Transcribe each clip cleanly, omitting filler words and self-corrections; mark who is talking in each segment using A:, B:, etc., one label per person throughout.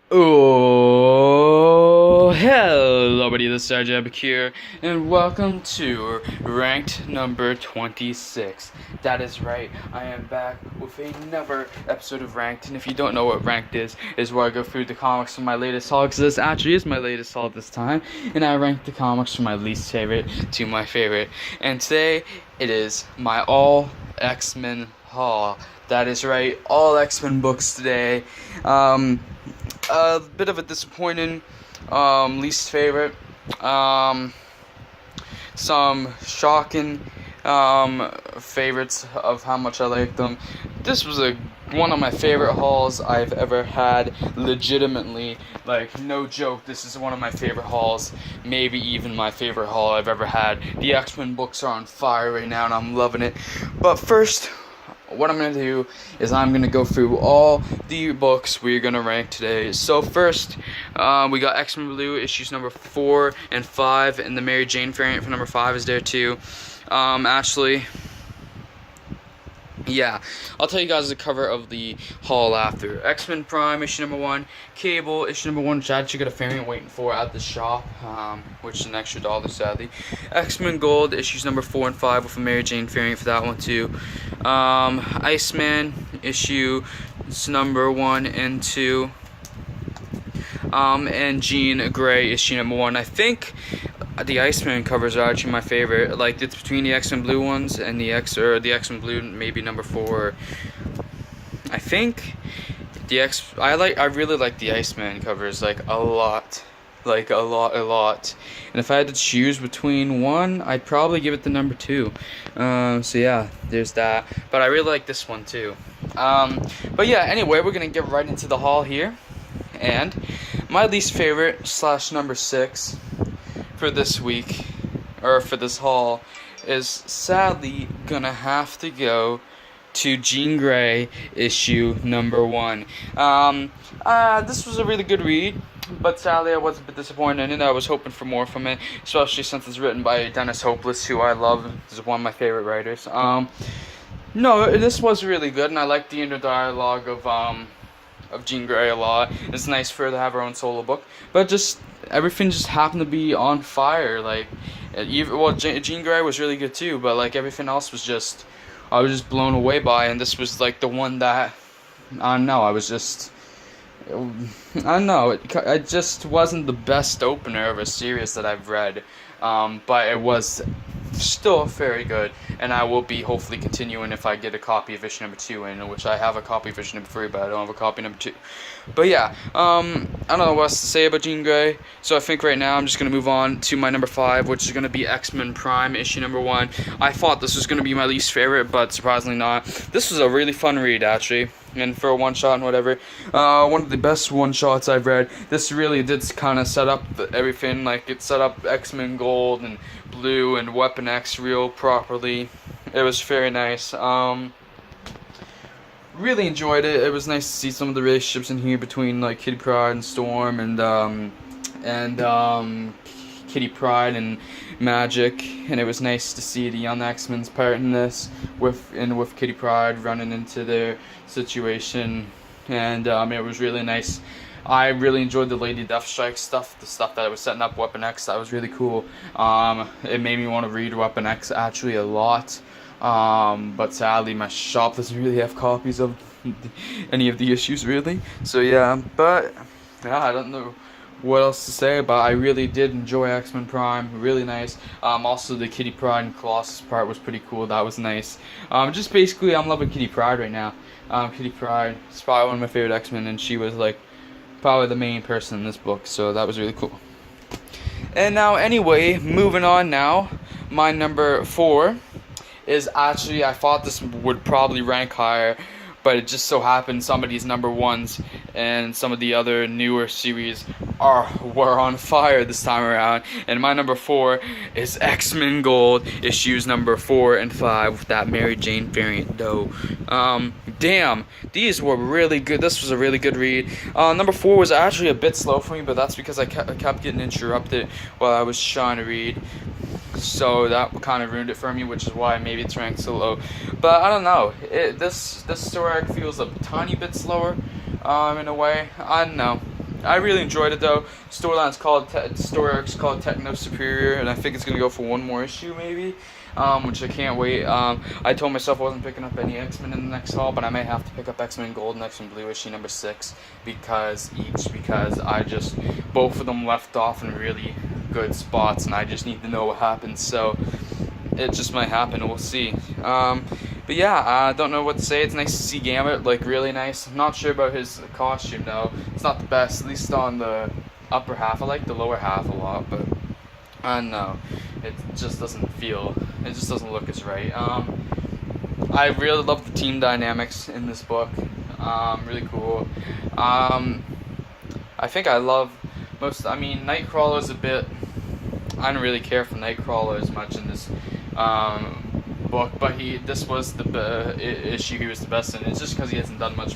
A: Oh, hello, buddy. This is Sergeant here, and welcome to ranked number 26. That is right. I am back with another episode of Ranked. And if you don't know what Ranked is where I go through the comics from my latest haul. Because this actually is my latest haul this time, and I rank the comics from my least favorite to my favorite. And today it is my all X-Men haul. That is right. All X-Men books today. A bit of a disappointing least favorite. Some shocking favorites of how much I like them. This was one of my favorite hauls I've ever had. Legitimately, like, no joke, this is one of my favorite hauls. Maybe even my favorite haul I've ever had. The X-Men books are on fire right now and I'm loving it. But first, what I'm going to do is I'm going to go through all the books we're going to rank today. So first, we got X-Men Blue, issues number 4 and 5, and the Mary Jane variant for number 5 is there too. Actually, yeah, I'll tell you guys the cover of the haul after. X-Men Prime, issue number 1. Cable, issue number 1, which I actually got a variant waiting for at the shop, which is an extra $1, sadly. X-Men Gold, issues number 4 and 5, with a Mary Jane variant for that one too. Iceman, issue number 1 and 2. And Jean Grey, issue number 1. I think the Iceman covers are actually my favorite. Like, it's between the X-Men Blue ones and the X-Men Blue, maybe number 4. I think I really like the Iceman covers, like, a lot. Like, a lot. And if I had to choose between one, I'd probably give it the number 2. So yeah, there's that. But I really like this one too. But yeah, anyway, we're gonna get right into the haul here. And my least favorite / number 6 for this week, or for this haul, is sadly gonna have to go to Jean Grey, issue number 1. This was a really good read, but sadly I was a bit disappointed in it. I was hoping for more from it, especially since it's written by Dennis Hopeless, who I love. He's one of my favorite writers. No, this was really good, and I liked the inner dialogue of Jean Grey a lot. It's nice for her to have her own solo book, but just everything just happened to be on fire. Like, Jean Grey was really good too, but like everything else was just, I was just blown away by, and this was like the one that, I don't know, it just wasn't the best opener of a series that I've read, but it was still very good, and I will be hopefully continuing if I get a copy of issue number 2 in, which I have a copy of issue number 3, but I don't have a copy of number 2. But yeah, I don't know what else to say about Jean Grey, so I think right now I'm just going to move on to my number 5, which is going to be X-Men Prime, issue number 1. I thought this was going to be my least favorite, but surprisingly not. This was a really fun read, actually, and for a one-shot and whatever, one of the best one-shots I've read. This really did kind of set up everything. Like, it set up X-Men Gold and Blue and Weapon X real properly. It was very nice. Really enjoyed it. It was nice to see some of the relationships in here between, like, Kitty Pryde and Storm, and Kitty Pryde and Magic, and it was nice to see the young X-Men's part in this, with Kitty Pryde running into their situation, and it was really nice. I really enjoyed the Lady Deathstrike stuff, the stuff that was setting up Weapon X. That was really cool. It made me want to read Weapon X actually a lot. But sadly my shop doesn't really have copies of any of the issues, really. So yeah, but yeah, I don't know what else to say, but I really did enjoy X-Men Prime. Really nice. Also the Kitty Pryde and Colossus part was pretty cool. That was nice. Just basically, I'm loving Kitty Pryde right now. Kitty Pryde is probably one of my favorite X-Men, and she was like probably the main person in this book, so that was really cool. And now, anyway, moving on now, my number 4 is actually, I thought this would probably rank higher, but it just so happened some of these number 1s and some of the other newer series were on fire this time around. And my number 4 is X-Men Gold, issues number 4 and 5, with that Mary Jane variant though. Damn, these were really good. This was a really good read. Number 4 was actually a bit slow for me, but that's because I kept getting interrupted while I was trying to read. So that kind of ruined it for me, which is why maybe it's ranked so low. But I don't know. This story arc feels a tiny bit slower, in a way. I don't know. I really enjoyed it though. Story arc's called Techno Superior, and I think it's gonna go for one more issue maybe, which I can't wait. I told myself I wasn't picking up any X-Men in the next haul, but I may have to pick up X-Men Gold and X-Men Blue issue number 6 because I just both of them left off in really good spots, and I just need to know what happens. So it just might happen. We'll see. But yeah, I don't know what to say. It's nice to see Gambit, like really nice. I'm not sure about his costume though. It's not the best, at least on the upper half. I like the lower half a lot, but I don't know. It just doesn't look as right. I really love the team dynamics in this book. Really cool. I think I love Nightcrawler's a bit. I don't really care for Nightcrawler as much in this book, but this was the issue he was the best in. It's just because he hasn't done much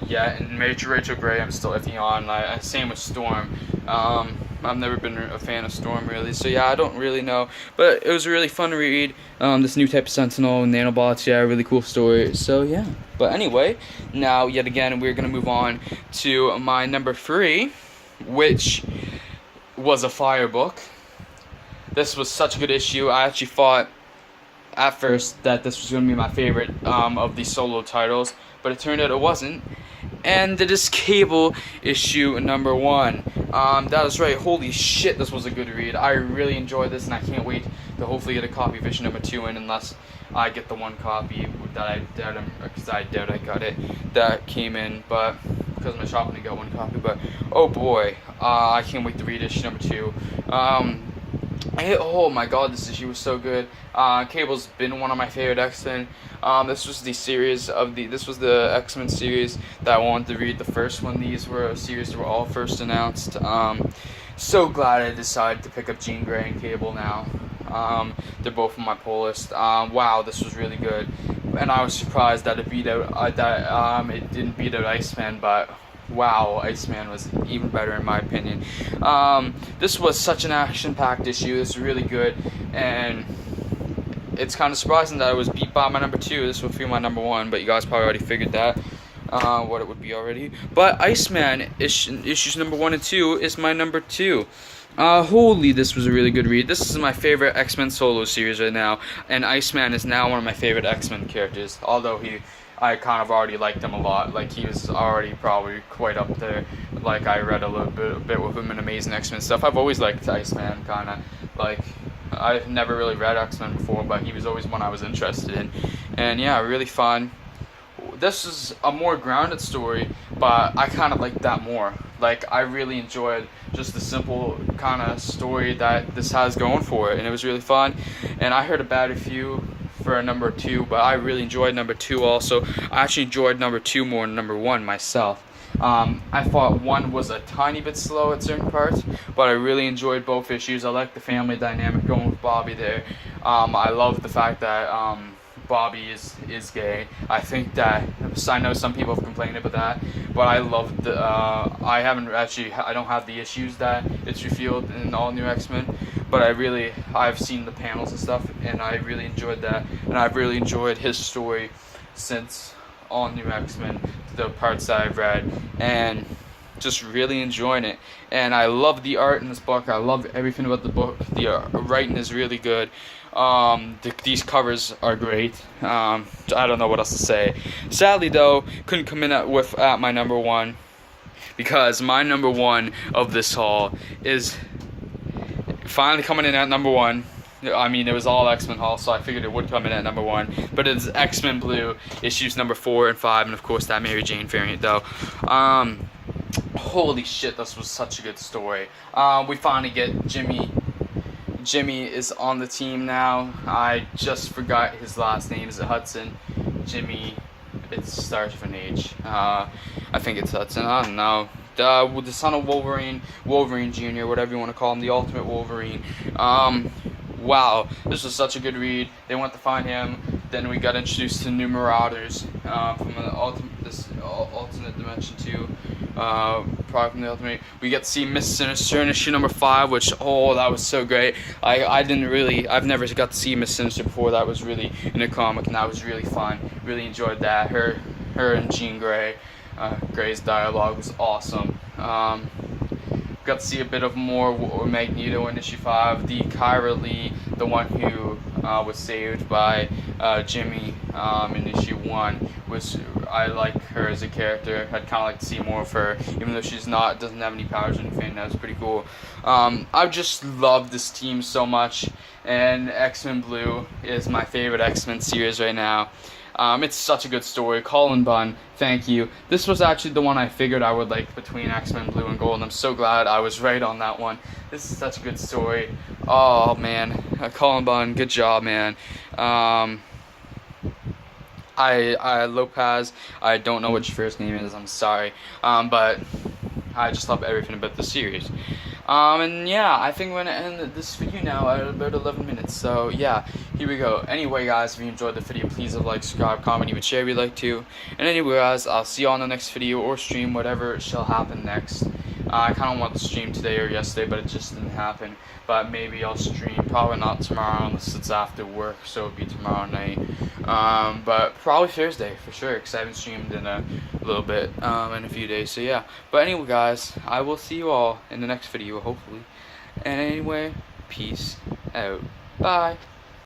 A: yet. And Rachel Gray, I'm still iffy on. Same with Storm. I've never been a fan of Storm really, so yeah, I don't really know. But it was a really fun read. This new type of Sentinel, nanobots, yeah, really cool story. So yeah. But anyway, now yet again we're gonna move on to my number 3, which was a fire book. This was such a good issue. I actually thought at first that this was going to be my favorite of these solo titles, but it turned out it wasn't. And it is Cable issue number 1. That is right. Holy shit, this was a good read. I really enjoyed this, and I can't wait to hopefully get a copy of issue number 2 in, unless I get the one copy that I doubt I got it that came in, but because of my shopping I got one copy. But oh boy, I can't wait to read issue number 2. Oh my god, this issue was so good. Cable's been one of my favorite X-Men. This was the X-Men series that I wanted to read the first one. These were a series that were all first announced. So glad I decided to pick up Jean Grey and Cable now. They're both on my pull list. Wow, this was really good, and I was surprised that it didn't beat out Iceman, but wow, Iceman was even better in my opinion. This was such an action-packed issue. This was really good, and it's kind of surprising that I was beat by my number 2. This would be my number 1, but you guys probably already figured that, what it would be already. But Iceman issues number 1 and 2 is my number 2. Holy, this was a really good read. This is my favorite X-Men solo series right now, and Iceman is now one of my favorite X-Men characters, although I kind of already liked him a lot. Like, he was already probably quite up there. Like, I read a bit with him in Amazing X-Men stuff. I've always liked Iceman, kind of. Like, I've never really read X-Men before, but he was always one I was interested in. And yeah, really fun. This is a more grounded story, but I kind of like that more. Like, I really enjoyed just the simple kind of story that this has going for it, and it was really fun. And I heard a bad review for number 2, but I really enjoyed number 2 also. I actually enjoyed number 2 more than number 1 myself. I thought 1 was a tiny bit slow at certain parts, but I really enjoyed both issues. I like the family dynamic going with Bobby there. I love the fact that Bobby is gay. I think that, I know some people have complained about that, but I love the I don't have the issues that it's revealed in All New X-Men, but I've seen the panels and stuff, and I really enjoyed that, and I've really enjoyed his story since All New X-Men, the parts that I've read, and just really enjoying it. And I love the art in this book. I love everything about the book. The writing is really good. These covers are great. I don't know what else to say. Sadly though, couldn't come in at my number 1, because my number 1 of this haul is finally coming in at number 1. I mean, it was all X-Men haul, so I figured it would come in at number 1. But it's X-Men Blue issues number 4 and 5, and of course that Mary Jane variant though. Holy shit, this was such a good story. We finally get Jimmy. Jimmy is on the team now. I just forgot his last name. Is it Hudson? Jimmy. It starts with an H. I think it's Hudson. I don't know. The son of Wolverine Jr., whatever you want to call him, the Ultimate Wolverine. Wow, this was such a good read. They went to find him. Then we got introduced to new Marauders from this alternate dimension too. Product from the Ultimate. We get to see Miss Sinister in issue number 5, which that was so great. I've never got to see Miss Sinister before. That was really in a comic, and that was really fun. Really enjoyed that. Her and Jean Grey. Gray's dialogue was awesome. Got to see a bit of more Magneto in issue 5. The Kyra Lee, the one who was saved by Jimmy in issue 1, was, I like her as a character. I'd kind of like to see more of her, even though she's not, doesn't have any powers or anything. That was pretty cool. I just love this team so much, and X-Men Blue is my favorite X-Men series right now. It's such a good story. Colin Bunn, thank you. This was actually the one I figured I would like between X-Men Blue and Gold, and I'm so glad I was right on that one. This is such a good story. Oh, man. Colin Bunn, good job, man. Lopez, I don't know what your first name is, I'm sorry. But I just love everything about the series. And yeah, I think we're going to end this video now at about 11 minutes. So yeah, here we go. Anyway, guys, if you enjoyed the video, please like, subscribe, comment, even share if you'd like to. And anyway, guys, I'll see you on the next video or stream, whatever shall happen next. I kind of want to stream today or yesterday, but it just didn't happen. But maybe I'll stream, probably not tomorrow unless it's after work, so it'll be tomorrow night. But probably Thursday for sure, because I haven't streamed in a little bit, in a few days. So yeah. But anyway, guys, I will see you all in the next video, hopefully. And anyway, peace out. Bye.